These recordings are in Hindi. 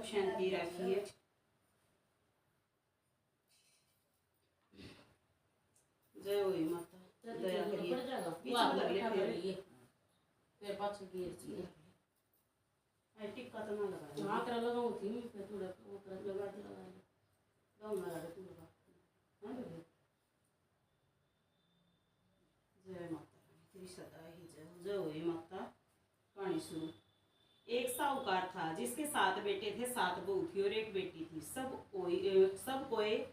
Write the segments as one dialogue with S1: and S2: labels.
S1: सुख शांति रखिए। जय हो माता, दया करिए। बीच में लग ले फिर पाछे गिर जी आई टिक्का तो ना लगा। हां तेरा लगाऊं थी फिर थोड़ा वो कर लगा दो ना लगा तू लगा। हां बे जय माता तेरी सदा ही जय हो माता। कहानी सुनो। एक साहूकार था जिसके 7 बेटे थे, 7 बहू थी और एक बेटी थी। सब कोई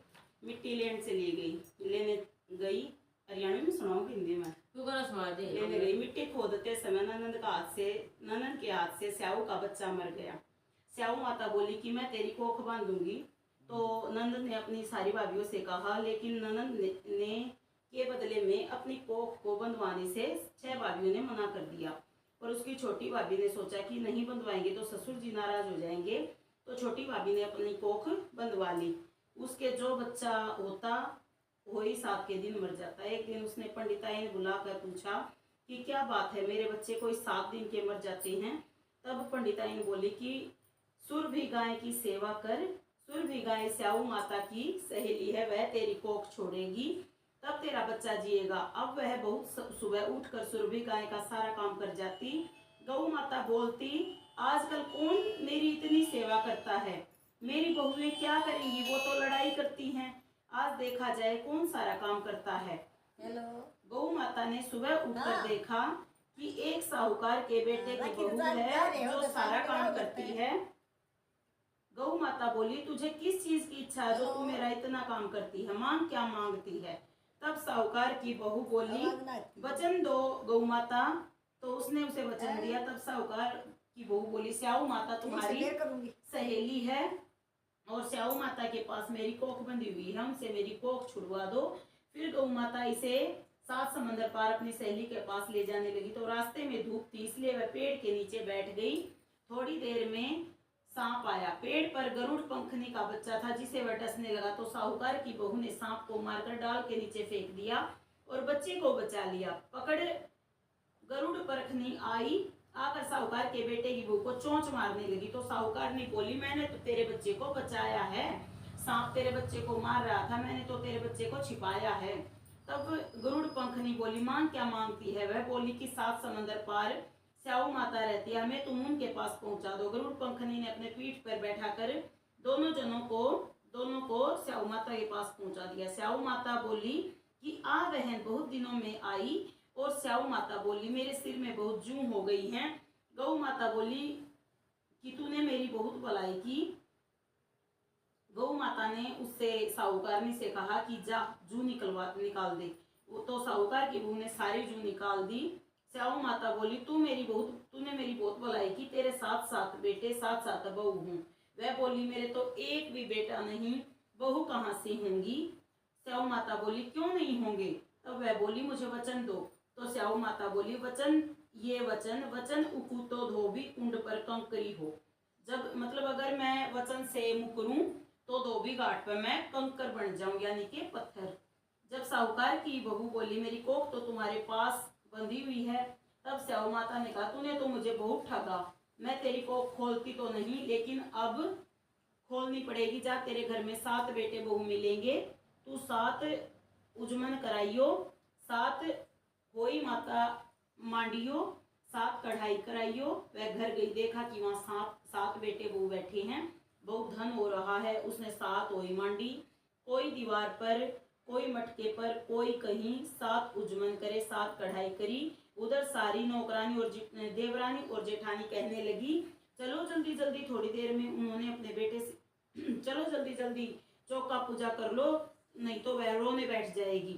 S1: मिट्टी लेने गई। हरियाणवी में सुनाऊंगी, हिंदी में तू करा सुना दे। लेने गई। मिट्टी खोदते समय ननन के हाथ से स्याऊ का बच्चा मर गया। स्याऊ माता बोली कि मैं तेरी कोख बांधूंगी। तो नंद ने अपनी सारी भाभीयों से कहा, लेकिन ननन ने के बदले में अपनी कोख को बंधवाने से 6 भाभीयों ने मना कर दिया। और उसकी छोटी भाभी ने सोचा कि नहीं बंधवाएंगे तो ससुर जी नाराज हो जाएंगे। तो छोटी भाभी ने अपनी कोख बंधवा ली। उसके जो बच्चा होता वही 7 के दिन मर जाता। एक दिन उसने पंडिताई ने बुलाकर पूछा कि क्या बात है, मेरे बच्चे कोई 7 दिन के मर जाते हैं। तब पंडिताई ने बोली कि सुरभि गाय की सेवा कर। सुरभि गाय स्याऊ माता की सहेली है, वह तेरी कोख छोड़ेगी तब तेरा बच्चा जिएगा। अब वह बहुत सुबह उठकर सुरभि गाय का सारा काम कर जाती। गौ माता बोलती, आजकल कौन मेरी इतनी सेवा करता है, मेरी बहुएं क्या करेंगी, वो तो लड़ाई करती हैं। आज देखा जाए कौन सारा काम करता है। हेलो। गौ माता ने सुबह उठकर देखा कि एक साहूकार के बेटे की बहू है जो सारा काम करती है। गौ माता बोली, तुझे किस चीज की इच्छा है जो तू मेरा इतना काम करती है, मांग क्या मांगती है। तब साहूकार की बहू बोली, वचन दो गौ माता। तो उसने उसे वचन दिया। तब साहूकार की बहू बोली, स्याऊ माता तुम्हारी सहेली है और स्याऊ माता के पास मेरी कोख बंधी हुई है, हमसे मेरी कोख छुड़वा दो। फिर गौ माता इसे 7 समंदर पार अपनी सहेली के पास ले जाने लगी। तो रास्ते में धूप थी, इसलिए वह पेड़ के नीचे बैठ गई। थोड़ी देर में सांप आया। पेड़ पर गरुड़ पंखनी का बच्चा था जिसे वह डसने लगा। तो साहूकार की बहू ने सांप को मारकर डाल के नीचे फेंक दिया और बच्चे को बचा लिया। पकड़ गरुड़ पंखनी आई, आकर साहूकार के बेटे की बहू को चोंच मारने लगी। तो साहूकार ने बोली, मैंने तो तेरे बच्चे को बचाया है, सांप तेरे बच्चे को मार रहा था, मैंने तो तेरे बच्चे को छिपाया है। तब गरुड़ पंखनी बोली, मां क्या मांगती है। वह बोली कि 7 समंदर पार स्याऊ माता रहती है, हमें तुम उनके पास पहुंचा दो। गरुड़ पंखनी ने अपने पीठ पर बैठाकर दोनों को स्याऊ माता के पास पहुंचा दिया। स्याऊ माता बोली कि आ बहन बहुत दिनों में आई। और स्याऊ माता बोली, मेरे सिर में बहुत जूं हो गई हैं। गौ माता बोली कि तूने मेरी बहुत भलाई की। गौ माता ने उससे साहूकारनी से कहा कि जा जू निकाल दे। वो तो साहूकार की बहू ने सारी जू निकाल दी। स्याऊ माता बोली, तूने मेरी बहुत भलाई की, तेरे 7 बेटे 7 बहू हूँ। वह बोली, मेरे तो एक भी बेटा नहीं, बहू कहाँ से होंगी। स्याऊ माता बोली, क्यों नहीं होंगे। तब वह बोली, मुझे वचन दो। तो स्याऊ माता बोली, वचन उकुतो धोबी कुंड पर कंकरी हो। जब मतलब अगर मैं वचन से मुकरूं तो धोबी घाट पर मैं कंकर बन जाऊं, यानी कि पत्थर। जब साहूकार की बहू बोली, मेरी कोख तो तुम्हारे पास बंधी हुई है। तब स्याऊ माता ने कहा, तूने तो मुझे बहुत ठगा, मैं तेरी कोख खोलती तो नहीं, लेकिन अब खोलनी पड़ेगी। जा तेरे घर में 7 बेटे बहू मिलेंगे, तू 7 उजमन कराइयो, 7 होई माता मांडियो, 7 कढ़ाई कराइयो। वह घर गई, देखा कि वहां 7 बेटे बहू बैठे हैं, बहुत धन हो रहा है। उसने 7 होई मांडी, कोई दीवार पर, कोई मटके पर, कोई कहीं। 7 उजमन करे, 7 कढ़ाई करी। उधर सारी नौकरानी और देवरानी और जेठानी कहने लगी, चलो जल्दी जल्दी। थोड़ी देर में उन्होंने अपने बेटे से चलो जल्दी जल्दी चौका पूजा कर लो, नहीं तो वह रोने बैठ जाएगी।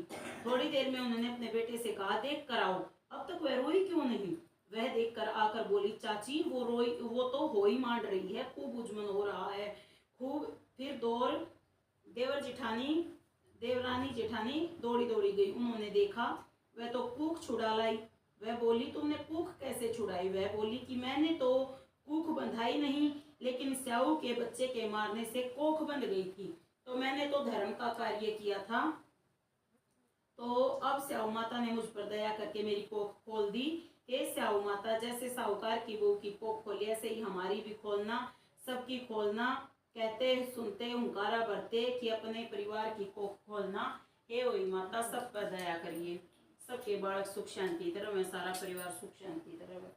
S1: थोड़ी देर में उन्होंने अपने बेटे से कहा, देख कर आओ, अब तक वह रोई क्यों नहीं। वह देख कर आकर बोली, चाची वो तो हो ही मांड रही है, खूब उजमन हो रहा है, खूब। फिर देवरानी जेठानी दौड़ी गई। उन्होंने देखा वह तो कूख छुड़ा लाई। वह बोली, तुमने कूख कैसे छुड़ाई। वह बोली कि मैंने तो कूख बंधाई नहीं, लेकिन स्याऊ के बच्चे के मारने से कोख बंध गई थी, तो मैंने तो धर्म का कार्य किया था। तो अब स्याऊ माता ने मुझ पर दया करके मेरी कोख खोल दी। हे स्याऊ माता, जैसे साहूकार की बहू की कोख खोली, ऐसे ही हमारी भी खोलना। सबकी खोलना, कहते सुनते हुंकारा भरते कि अपने परिवार की को खोलना। हे होई माता सब पर दया करिए, सबके बालक सुख शांति तरह में, सारा परिवार सुख शांति तरह में।